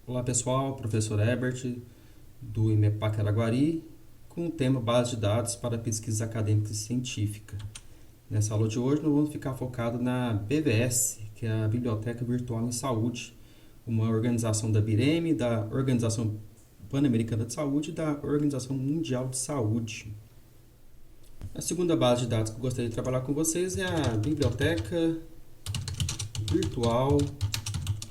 Olá pessoal, professor Herbert do IMEPAC Araguari com o tema Base de Dados para Pesquisa Acadêmica e Científica. Nessa aula de hoje nós vamos ficar focado na BVS, que é a Biblioteca Virtual em Saúde, uma organização da BIREM, da Organização Pan-Americana de Saúde e da Organização Mundial de Saúde. A segunda base de dados que eu gostaria de trabalhar com vocês é a Biblioteca Virtual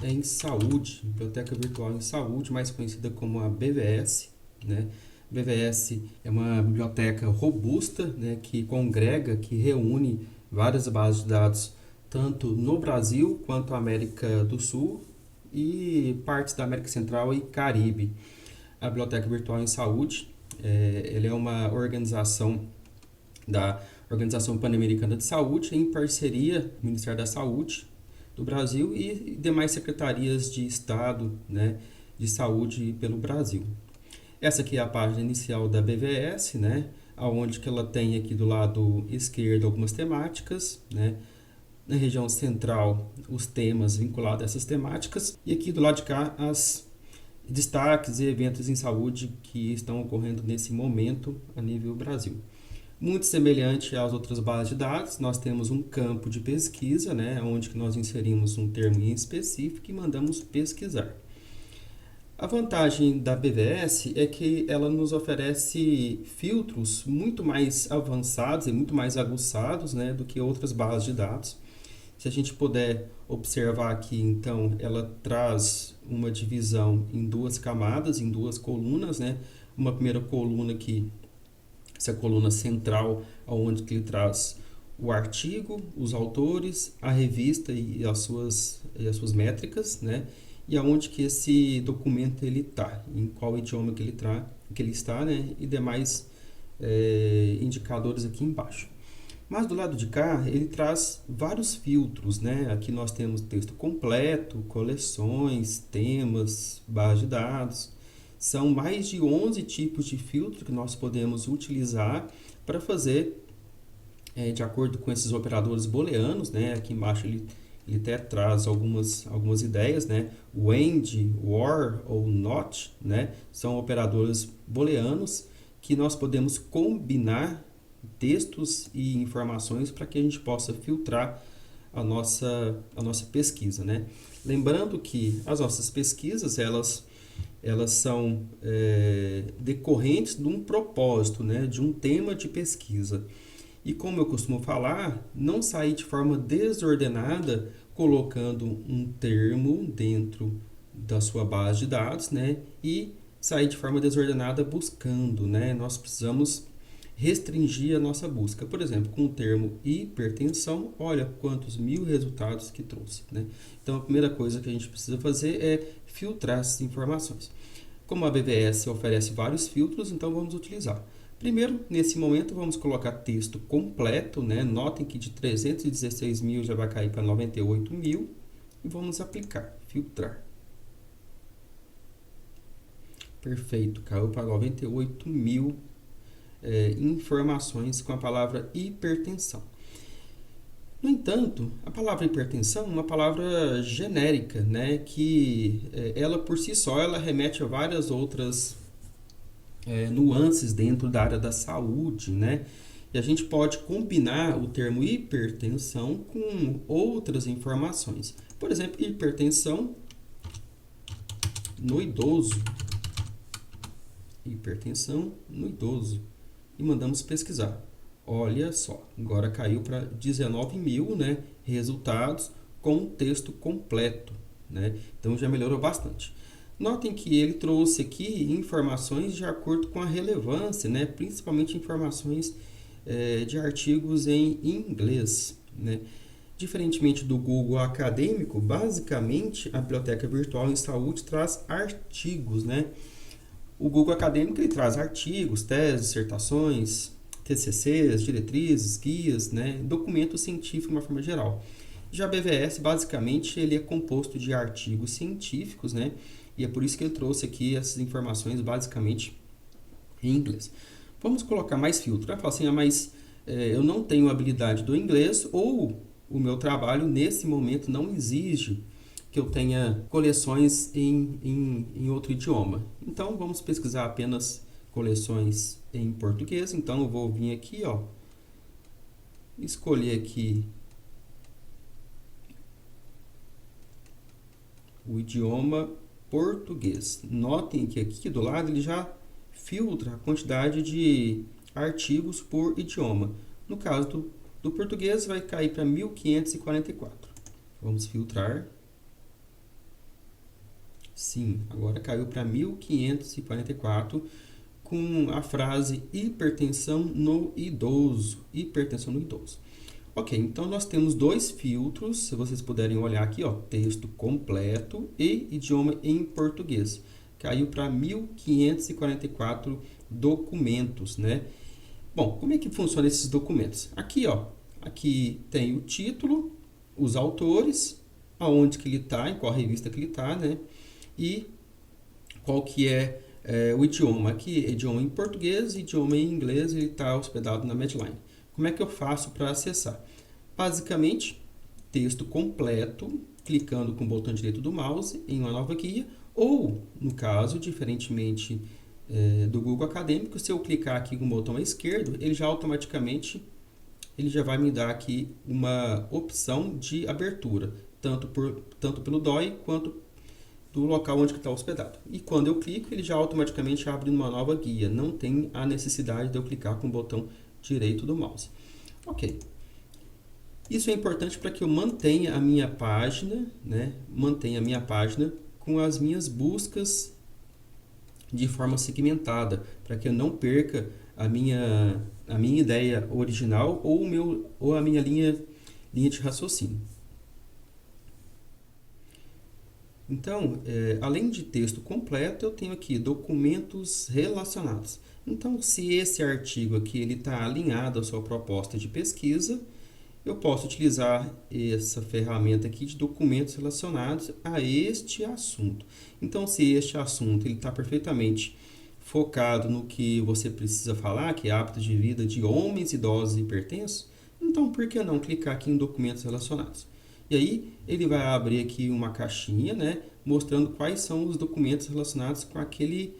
em Saúde, Biblioteca Virtual em Saúde, mais conhecida como a BVS, né? BVS é uma biblioteca robusta, né, que congrega, que reúne várias bases de dados, tanto no Brasil quanto na América do Sul e partes da América Central e Caribe. A Biblioteca Virtual em Saúde, ela é uma organização da Organização Pan-Americana de Saúde, em parceria com o Ministério da Saúde do Brasil e demais secretarias de Estado, né, de saúde pelo Brasil. Essa aqui é a página inicial da BVS, né, onde que ela tem aqui do lado esquerdo algumas temáticas, né, na região central os temas vinculados a essas temáticas e aqui do lado de cá as destaques e eventos em saúde que estão ocorrendo nesse momento a nível Brasil. Muito semelhante às outras bases de dados, nós temos um campo de pesquisa, né, onde que nós inserimos um termo em específico e mandamos pesquisar. A vantagem da BVS é que ela nos oferece filtros muito mais avançados e muito mais aguçados, né, do que outras bases de dados. Se a gente puder observar aqui, então, ela traz uma divisão em duas camadas, em duas colunas, né, uma primeira coluna aqui, essa coluna central, onde ele traz o artigo, os autores, a revista e as suas métricas, né? E aonde que esse documento ele está, em qual idioma que ele está, né? E demais indicadores aqui embaixo. Mas do lado de cá, ele traz vários filtros, né? Aqui nós temos texto completo, coleções, temas, base de dados. São mais de 11 tipos de filtro que nós podemos utilizar para fazer, de acordo com esses operadores booleanos, né? Aqui embaixo ele até traz algumas ideias, né? O AND, o OR ou NOT, né? São operadores booleanos que nós podemos combinar textos e informações para que a gente possa filtrar a nossa pesquisa, né? Lembrando que as nossas pesquisas, elas são decorrentes de um propósito, né, de um tema de pesquisa. E como eu costumo falar, não sair de forma desordenada colocando um termo dentro da sua base de dados, né, e sair de forma desordenada buscando, né? Nós precisamos restringir a nossa busca. Por exemplo, com o termo hipertensão, olha quantos 1000 resultados que trouxe, né? Então, a primeira coisa que a gente precisa fazer é filtrar essas informações. Como a BVS oferece vários filtros, então vamos utilizar. Primeiro, nesse momento, vamos colocar texto completo, né? Notem que de 316 mil já vai cair para 98 mil e vamos aplicar, filtrar. Perfeito, caiu para 98 mil informações com a palavra hipertensão. No entanto, a palavra hipertensão é uma palavra genérica, né, que ela por si só ela remete a várias outras nuances dentro da área da saúde, né? E a gente pode combinar o termo hipertensão com outras informações. Por exemplo, hipertensão no idoso. Hipertensão no idoso. E mandamos pesquisar. Olha só, agora caiu para 19 mil, né, resultados com texto completo, né? Então já melhorou bastante. Notem que ele trouxe aqui informações de acordo com a relevância, né, principalmente informações de artigos em inglês, né? Diferentemente do Google Acadêmico, basicamente a Biblioteca Virtual em Saúde traz artigos, né? O Google Acadêmico ele traz artigos, teses, dissertações, TCCs, diretrizes, guias, né, documentos científicos de uma forma geral. Já a BVS, basicamente, ele é composto de artigos científicos, né, e é por isso que ele trouxe aqui essas informações basicamente em inglês. Vamos colocar mais filtro. Vai falar assim, mas eu não tenho habilidade do inglês ou o meu trabalho nesse momento não exige que eu tenha coleções em outro idioma. Então, vamos pesquisar apenas coleções em português. Então, eu vou vir aqui, ó, escolher aqui o idioma português. Notem que aqui do lado ele já filtra a quantidade de artigos por idioma. No caso do português vai cair para 1544. Vamos filtrar. Sim, agora caiu para 1544 com a frase hipertensão no idoso. Hipertensão no idoso. Ok, então nós temos dois filtros, se vocês puderem olhar aqui, ó, texto completo e idioma em português. Caiu para 1544 documentos, né? Bom, como é que funcionam esses documentos? Aqui, ó, aqui tem o título, os autores, aonde que ele está, em qual revista que ele está, né? E qual que é o idioma. Aqui, idioma em português, idioma em inglês, ele está hospedado na Medline. Como é que eu faço para acessar? Basicamente, texto completo, clicando com o botão direito do mouse em uma nova guia, ou, no caso, diferentemente do Google Acadêmico, se eu clicar aqui com o botão esquerdo, ele já automaticamente vai me dar aqui uma opção de abertura, tanto pelo DOI quanto do local onde está hospedado. E quando eu clico, ele já automaticamente abre uma nova guia, não tem a necessidade de eu clicar com o botão direito do mouse. Ok. Isso é importante para que eu mantenha a minha página, né? Mantenha a minha página com as minhas buscas de forma segmentada, para que eu não perca a minha ideia original ou a minha linha de raciocínio. Então, além de texto completo, eu tenho aqui documentos relacionados. Então, se esse artigo aqui está alinhado à sua proposta de pesquisa, eu posso utilizar essa ferramenta aqui de documentos relacionados a este assunto. Então, se este assunto está perfeitamente focado no que você precisa falar, que é hábitos de vida de homens, idosos e hipertensos, então por que não clicar aqui em documentos relacionados? E aí ele vai abrir aqui uma caixinha, né, mostrando quais são os documentos relacionados com aquele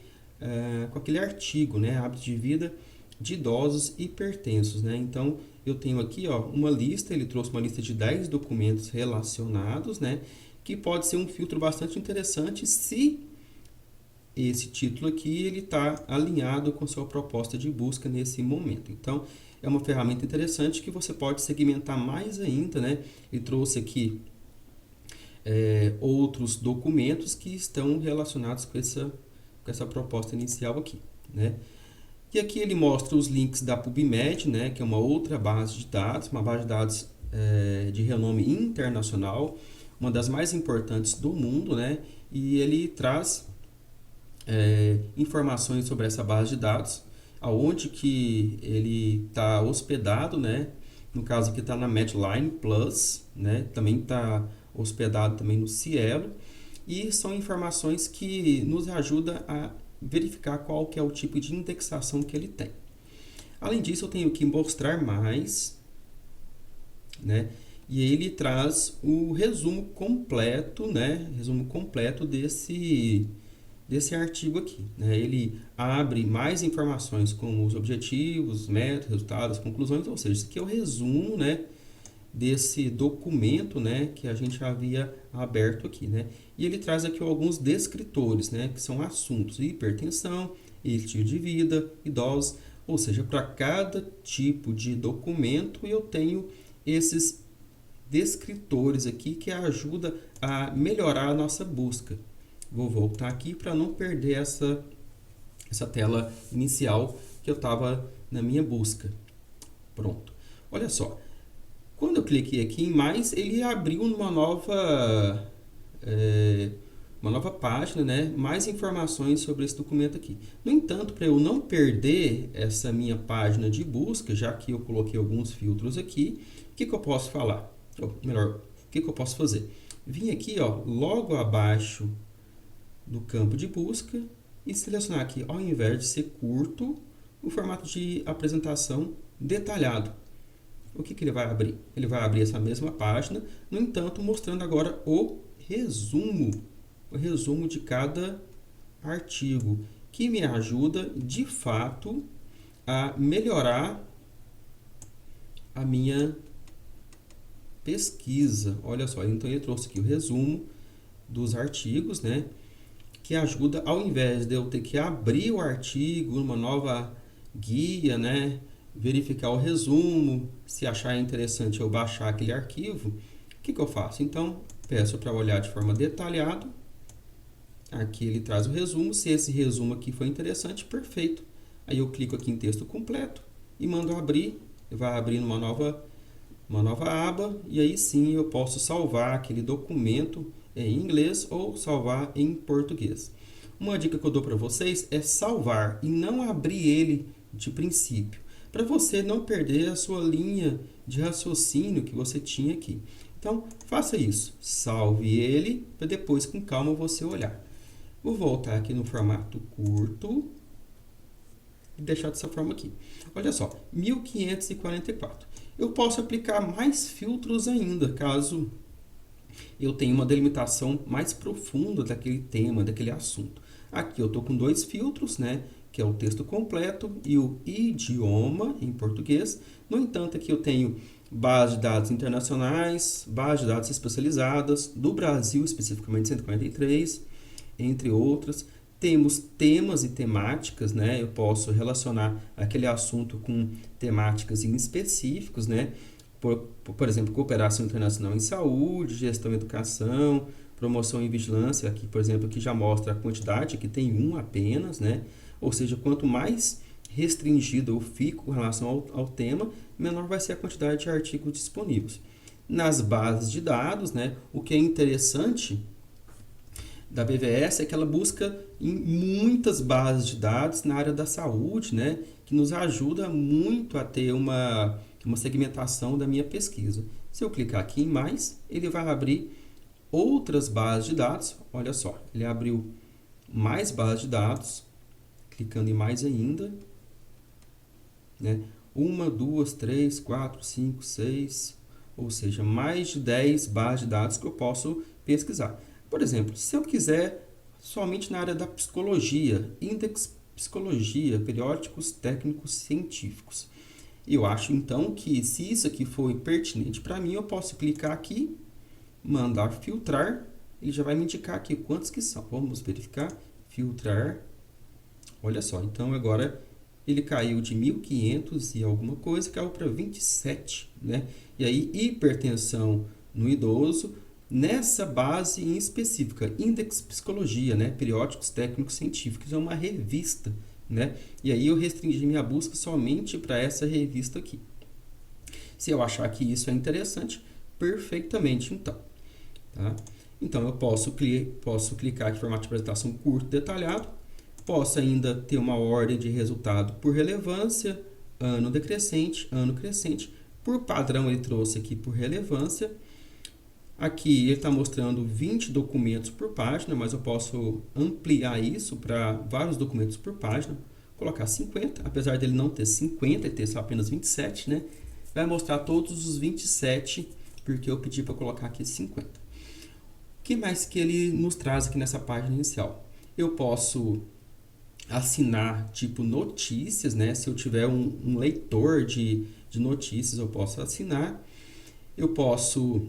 artigo, né, hábitos de vida de idosos hipertensos, né? Então eu tenho aqui, ó, uma lista, ele trouxe uma lista de 10 documentos relacionados, né, que pode ser um filtro bastante interessante se esse título aqui ele está alinhado com sua proposta de busca nesse momento. Então é uma ferramenta interessante que você pode segmentar mais ainda, né? Ele trouxe aqui outros documentos que estão relacionados com essa proposta inicial aqui, né? E aqui ele mostra os links da PubMed, né, que é uma outra base de dados, uma base de dados de renome internacional, uma das mais importantes do mundo, né? E ele traz informações sobre essa base de dados, aonde que ele está hospedado, né? No caso aqui está na Medline Plus, né? Também está hospedado também no Cielo, e são informações que nos ajudam a verificar qual que é o tipo de indexação que ele tem. Além disso, eu tenho que mostrar mais, né? E ele traz o resumo completo, né? Resumo completo desse artigo aqui, né? Ele abre mais informações como os objetivos, métodos, resultados, conclusões, ou seja, isso aqui é o resumo, né, desse documento, né, que a gente havia aberto aqui, né? E ele traz aqui alguns descritores, né, que são assuntos: hipertensão, estilo de vida, idosos, ou seja, para cada tipo de documento eu tenho esses descritores aqui que ajuda a melhorar a nossa busca. Vou voltar aqui para não perder essa tela inicial que eu estava na minha busca. Pronto. Olha só. Quando eu cliquei aqui em mais, ele abriu uma nova página, né? Mais informações sobre esse documento aqui. No entanto, para eu não perder essa minha página de busca, já que eu coloquei alguns filtros aqui, o que eu posso falar? Ou melhor, o que eu posso fazer? Vim aqui, ó, logo abaixo do campo de busca e selecionar aqui, ao invés de ser curto, o formato de apresentação detalhado. O que ele vai abrir? Ele vai abrir essa mesma página, no entanto, mostrando agora o o resumo de cada artigo, que me ajuda, de fato, a melhorar a minha pesquisa. Olha só, então ele trouxe aqui o resumo dos artigos, né? Que ajuda, ao invés de eu ter que abrir o artigo numa nova guia, né? Verificar o resumo, se achar interessante eu baixar aquele arquivo, o que eu faço? Então, peço para olhar de forma detalhada. Aqui ele traz o resumo. Se esse resumo aqui foi interessante, perfeito. Aí eu clico aqui em texto completo e mando abrir. Vai abrir uma nova aba, e aí sim eu posso salvar aquele documento em inglês ou salvar em português. Uma dica que eu dou para vocês é salvar e não abrir ele de princípio, para você não perder a sua linha de raciocínio que você tinha aqui. Então, faça isso. Salve ele para depois, com calma, você olhar. Vou voltar aqui no formato curto e deixar dessa forma aqui. Olha só, 1544. Eu posso aplicar mais filtros ainda, caso eu tenha uma delimitação mais profunda daquele tema, daquele assunto. Aqui eu estou com 2 filtros, né? Que é o texto completo e o idioma em português. No entanto, aqui eu tenho base de dados internacionais, base de dados especializadas, do Brasil especificamente 143, entre outras. Temos temas e temáticas, né? Eu posso relacionar aquele assunto com temáticas em específicos, né? Por exemplo, cooperação internacional em saúde, gestão e educação, promoção e vigilância. Aqui, por exemplo, aqui já mostra a quantidade, que tem um apenas, né? Ou seja, quanto mais restringido eu fico com relação ao tema, menor vai ser a quantidade de artigos disponíveis. Nas bases de dados, né? O que é interessante da BVS é que ela busca em muitas bases de dados na área da saúde, né, que nos ajuda muito a ter uma segmentação da minha pesquisa. Se eu clicar aqui em mais, ele vai abrir outras bases de dados. Olha só, ele abriu mais bases de dados, clicando em mais ainda, né, 1, 2, 3, 4, 5, 6, ou seja, mais de 10 bases de dados que eu posso pesquisar. Por exemplo, se eu quiser somente na área da psicologia, índex psicologia, periódicos técnicos científicos. Eu acho então que se isso aqui for pertinente para mim, eu posso clicar aqui, mandar filtrar, ele já vai me indicar aqui quantos que são. Vamos verificar, filtrar. Olha só, então agora ele caiu de 1500 e alguma coisa, caiu para 27, né? E aí, hipertensão no idoso, nessa base em específica, Index Psicologia, né? Periódicos Técnicos Científicos, é uma revista, né? E aí eu restringi minha busca somente para essa revista aqui. Se eu achar que isso é interessante, perfeitamente então. Tá? Então eu posso clicar aqui em formato de apresentação curto detalhado, posso ainda ter uma ordem de resultado por relevância, ano decrescente, ano crescente. Por padrão ele trouxe aqui por relevância. Aqui ele está mostrando 20 documentos por página, mas eu posso ampliar isso para vários documentos por página. Colocar 50, apesar dele não ter 50 e ter só apenas 27, né? Vai mostrar todos os 27, porque eu pedi para colocar aqui 50. O que mais que ele nos traz aqui nessa página inicial? Eu posso assinar tipo notícias, né? Se eu tiver um leitor de notícias, eu posso assinar. Eu posso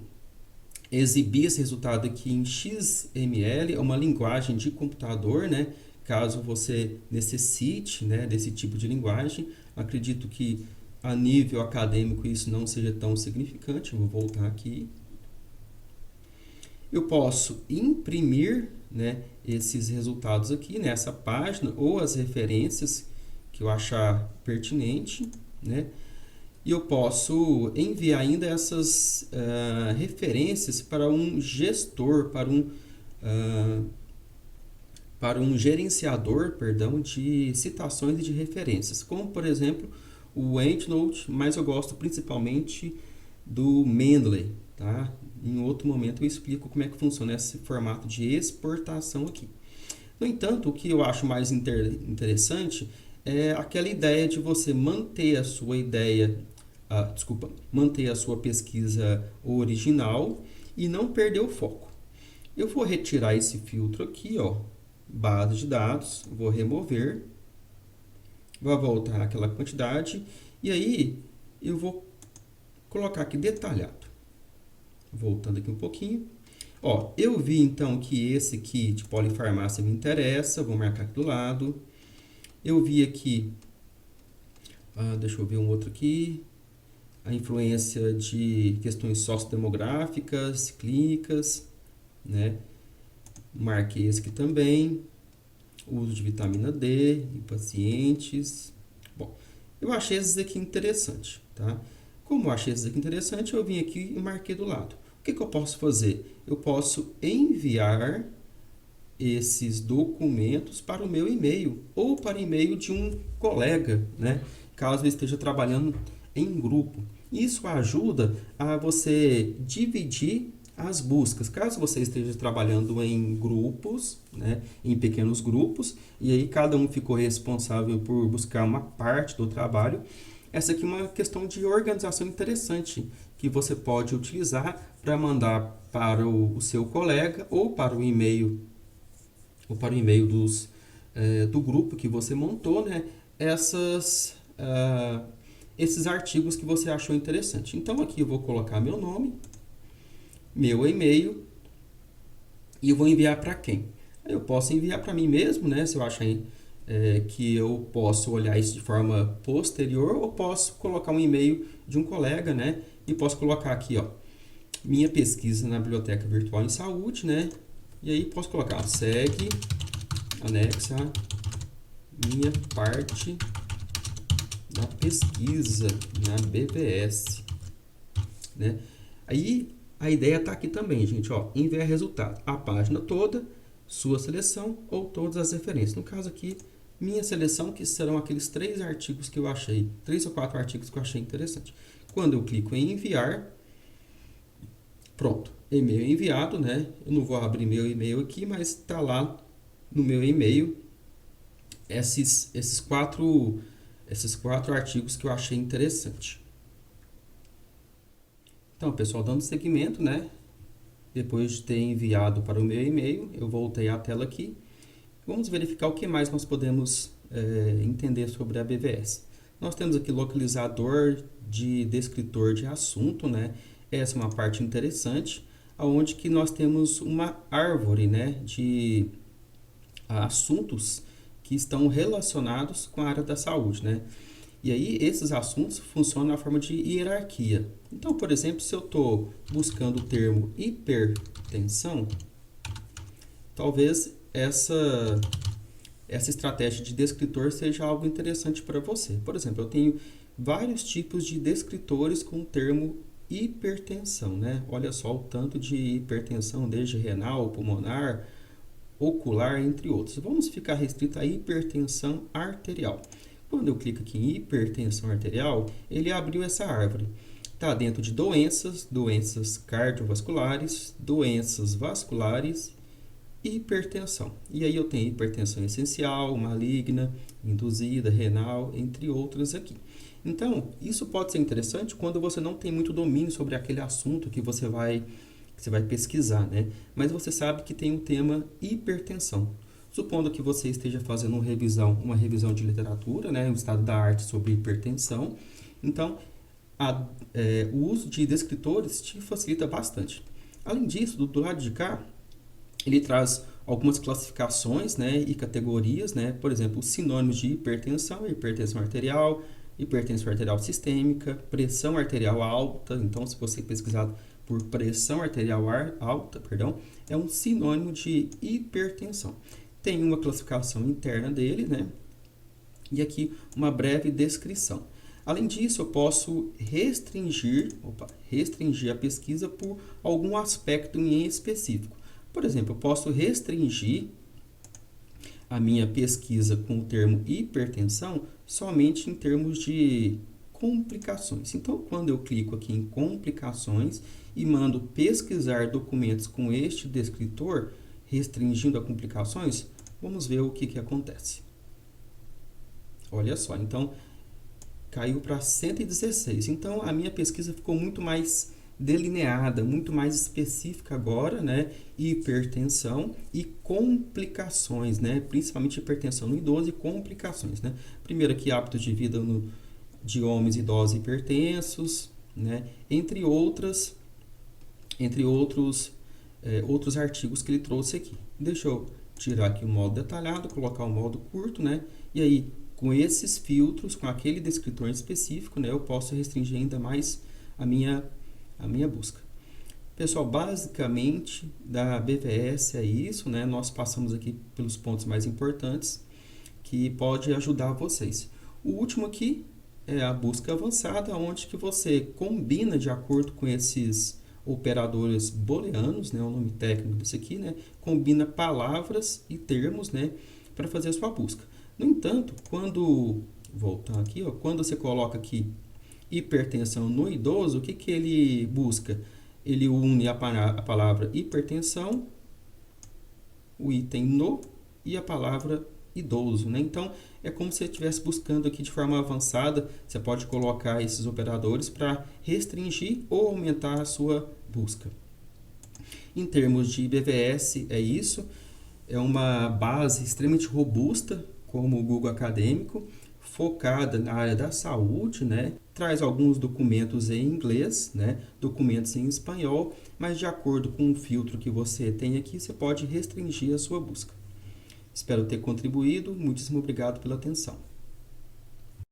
exibir esse resultado aqui em XML, é uma linguagem de computador, né? Caso você necessite, né, desse tipo de linguagem. Acredito que a nível acadêmico isso não seja tão significante. Eu vou voltar aqui. Eu posso imprimir, né, esses resultados aqui nessa página ou as referências que eu achar pertinente, né? E eu posso enviar ainda essas referências para um gestor, para um gerenciador, perdão, de citações e de referências, como por exemplo o EndNote, mas eu gosto principalmente do Mendeley, tá? Em outro momento eu explico como é que funciona esse formato de exportação aqui. No entanto, o que eu acho mais interessante é aquela ideia de você manter a sua manter a sua pesquisa original e não perder o foco. Eu vou retirar esse filtro aqui, ó, base de dados, vou remover, vou voltar aquela quantidade, e aí eu vou colocar aqui detalhado. Voltando aqui um pouquinho. Ó, eu vi então que esse aqui de polifarmácia me interessa, vou marcar aqui do lado. Eu vi aqui, deixa eu ver um outro aqui, a influência de questões sociodemográficas, clínicas, né? Marquei esse aqui também, uso de vitamina D em pacientes. Bom, eu achei esses aqui interessantes, tá? Como eu achei esses aqui interessantes, eu vim aqui e marquei do lado. O que eu posso fazer? Eu posso enviar esses documentos para o meu e-mail ou para o e-mail de um colega, né? Caso eu esteja trabalhando em grupo. Isso ajuda a você dividir as buscas. Caso você esteja trabalhando em grupos, né, em pequenos grupos, e aí cada um ficou responsável por buscar uma parte do trabalho, essa aqui é uma questão de organização interessante que você pode utilizar para mandar para o seu colega ou para o e-mail do grupo que você montou, né? Esses artigos que você achou interessante. Então aqui eu vou colocar meu nome, meu e-mail e eu vou enviar para quem? Eu posso enviar para mim mesmo, né? Se eu achar que eu posso olhar isso de forma posterior, ou posso colocar um e-mail de um colega, né? E posso colocar aqui, ó, minha pesquisa na Biblioteca Virtual em Saúde, né? E aí posso colocar, segue, anexa, minha parte da pesquisa na BVS, né? Aí a ideia está aqui também, gente, ó, enviar resultado, a página toda, sua seleção ou todas as referências. No caso aqui, minha seleção, que serão aqueles 3 artigos que eu achei, 3 ou 4 artigos que eu achei interessante. Quando eu clico em enviar, pronto, e-mail enviado, né? Eu não vou abrir meu e-mail aqui, mas está lá no meu e-mail esses quatro artigos que eu achei interessante. Então, pessoal, dando seguimento, né? Depois de ter enviado para o meu e-mail, eu voltei à tela aqui. Vamos verificar o que mais nós podemos entender sobre a BVS. Nós temos aqui localizador de descritor de assunto, né? Essa é uma parte interessante, onde que nós temos uma árvore, né, de assuntos que estão relacionados com a área da saúde, né? E aí esses assuntos funcionam na forma de hierarquia. Então, por exemplo, se eu estou buscando o termo hipertensão, talvez essa estratégia de descritor seja algo interessante para você. Por exemplo, eu tenho vários tipos de descritores com o termo hipertensão, né? Olha só o tanto de hipertensão, desde renal, pulmonar, ocular, entre outros. Vamos ficar restrito à hipertensão arterial. Quando eu clico aqui em hipertensão arterial, ele abriu essa árvore. Está dentro de doenças cardiovasculares, doenças vasculares e hipertensão. E aí eu tenho hipertensão essencial, maligna, induzida, renal, entre outras aqui. Então, isso pode ser interessante quando você não tem muito domínio sobre aquele assunto que você vai pesquisar, né? Mas você sabe que tem um tema hipertensão. Supondo que você esteja fazendo uma revisão de literatura, né, o estado da arte sobre hipertensão, então o uso de descritores te facilita bastante. Além disso, do lado de cá, ele traz algumas classificações, né, e categorias, né, por exemplo, os sinônimos de hipertensão arterial, hipertensão arterial sistêmica, pressão arterial alta. Então, se você pesquisar por pressão arterial alta, é um sinônimo de hipertensão. Tem uma classificação interna dele, né? E aqui uma breve descrição. Além disso, eu posso restringir a pesquisa por algum aspecto em específico. Por exemplo, eu posso restringir a minha pesquisa com o termo hipertensão somente em termos de complicações. Então, quando eu clico aqui em complicações e mando pesquisar documentos com este descritor, restringindo a complicações, vamos ver o que acontece. Olha só, então caiu para 116. Então a minha pesquisa ficou muito mais delineada, muito mais específica agora, né? Hipertensão e complicações, né? Principalmente hipertensão no idoso e complicações, né? Primeiro aqui, hábitos de vida de homens idosos hipertensos, né? Entre outros outros artigos que ele trouxe aqui. Deixa eu tirar aqui o modo detalhado, colocar o modo curto, né? E aí, com esses filtros, com aquele descritor específico, né, eu posso restringir ainda mais a minha busca. Pessoal, basicamente, da BVS é isso, né? Nós passamos aqui pelos pontos mais importantes que pode ajudar vocês. O último aqui é a busca avançada, onde que você combina de acordo com esses operadores booleanos, né, o nome técnico desse aqui, né, combina palavras e termos, né, para fazer a sua busca. No entanto, voltando aqui, ó, quando você coloca aqui hipertensão no idoso, o que que ele busca? Ele une a palavra hipertensão, o item no e a palavra idoso, né? Então, é como se você estivesse buscando aqui de forma avançada. Você pode colocar esses operadores para restringir ou aumentar a sua busca. Em termos de BVS, é isso. É uma base extremamente robusta, como o Google Acadêmico, focada na área da saúde, né? Traz alguns documentos em inglês, né? Documentos em espanhol, mas de acordo com o filtro que você tem aqui, você pode restringir a sua busca. Espero ter contribuído. Muitíssimo obrigado pela atenção.